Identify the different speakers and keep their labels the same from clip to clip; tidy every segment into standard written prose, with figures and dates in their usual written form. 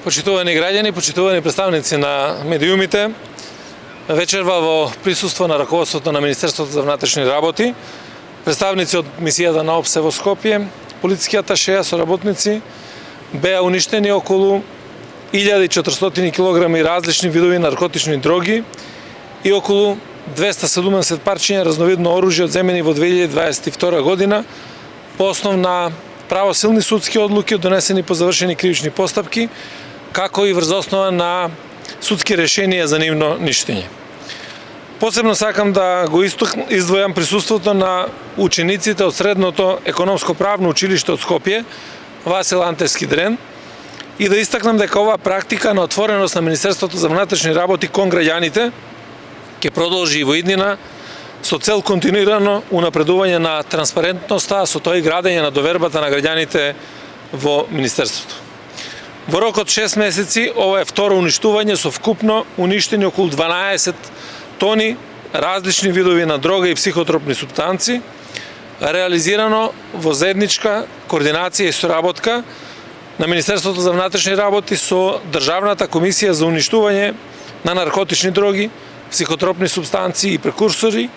Speaker 1: Почитувани граѓани, почитувани представници на медиумите, вечерва во присуство на раководството на Министерството за внатрешни работи, представници од мисијата на ОПСЕ во Скопје, полициски аташеја со работници, беа уништени околу 1400 килограми различни видови наркотични дроги и околу 270 парчиња разновидно оружје одземени во 2022 година по основ на правосилни судски одлуки донесени по завршени кривични постапки, како и врз основа на судски решенија за нивно ништење. Посебно сакам да го издвојам присуството на учениците од Средното економско-правно училиште од Скопје, Васил Антевски Дрен, и да истакнам дека оваа практика на отвореност на Министерството за внатрешни работи кон граѓаните ќе продолжи и во иднина со цел континуирано унапредување на транспарентноста, а со тоа и градење на довербата на граѓаните во Министерството. Во рок од 6 месеци ова е второ уништување со вкупно уништени околу 12 тони различни видови на дрога и психотропни супстанци, реализирано во заедничка координација и соработка на Министерството за внатрешни работи со Државната комисија за уништување на наркотични дроги, психотропни супстанции и прекурсори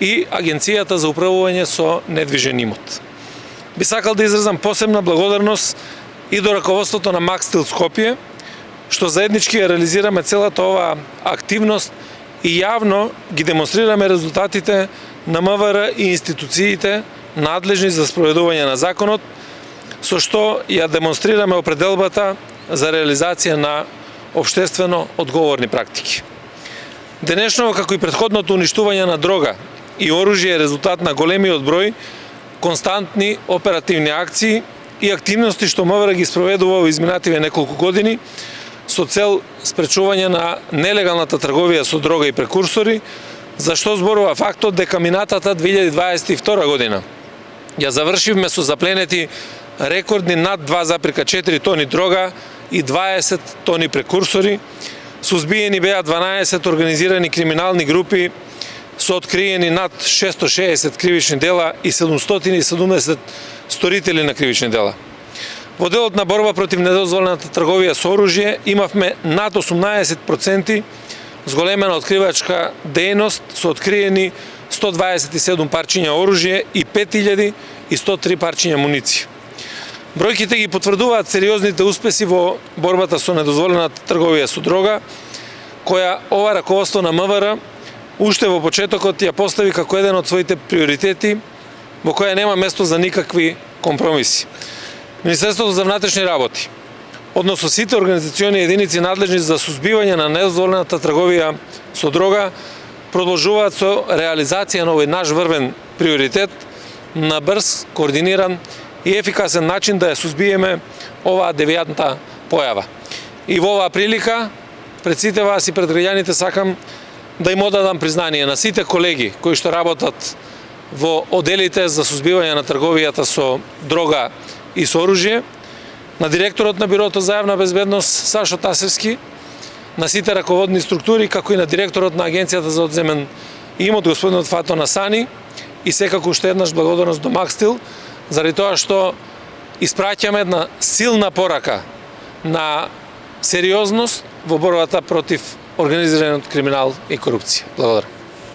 Speaker 1: и Агенцијата за управување со недвижен имот. Би сакал да изразам посебна благодарност и до раководството на Макстил Скопје, што заеднички ја реализираме целата оваа активност и јавно ги демонстрираме резултатите на МВР и институциите надлежни за спроведување на законот, со што ја демонстрираме определбата за реализација на општествено одговорни практики. Денешно, како и претходното уништување на дрога и оружје е резултат на големиот број константни оперативни акции и активности што МВР ги спроведува во изминативе неколку години со цел спречување на нелегалната трговија со дрога и прекурсори, за што зборува фактот дека минатата 2022 година ја завршивме со запленети рекордни над 2,4 тони дрога и 20 тони прекурсори, сузбиени беа 12 организирани криминални групи со откриени над 660 кривични дела и 770 сторители на кривични дела. Во делот на борба против недозволената трговија со оружје имавме над 18% зголемена откривачка дејност со откриени 127 парчиња оружје и 5103 парчиња муниција. Бројките ги потврдуваат сериозните успеси во борбата со недозволената трговија со дрога, која ова раководство на МВР уште во почетокот ја постави како еден од своите приоритети, во која нема место за никакви компромиси. Министерството за внатрешни работи, односно сите организациони единици надлежни за сузбивање на недозволената трговија со дрога, продолжуваат со реализација на овој наш врвен приоритет на брз, координиран и ефикасен начин да ја сузбиеме оваа девијантна појава. И во оваа прилика, пред сите вас и пред граѓаните сакам да им одадам признание на сите колеги кои што работат во оделите за сузбивање на трговијата со дрога и со оружје, на директорот на Бирото за јавна безбедност Сашо Тасевски, на сите раководни структури, како и на директорот на Агенцијата за одземен имот господинот Фато Насани, и секако уште еднаш благодарност до Макстил, заради тоа што испраќаме една силна порака на сериозност во борбата против организираниот криминал и корупција. Благодарам.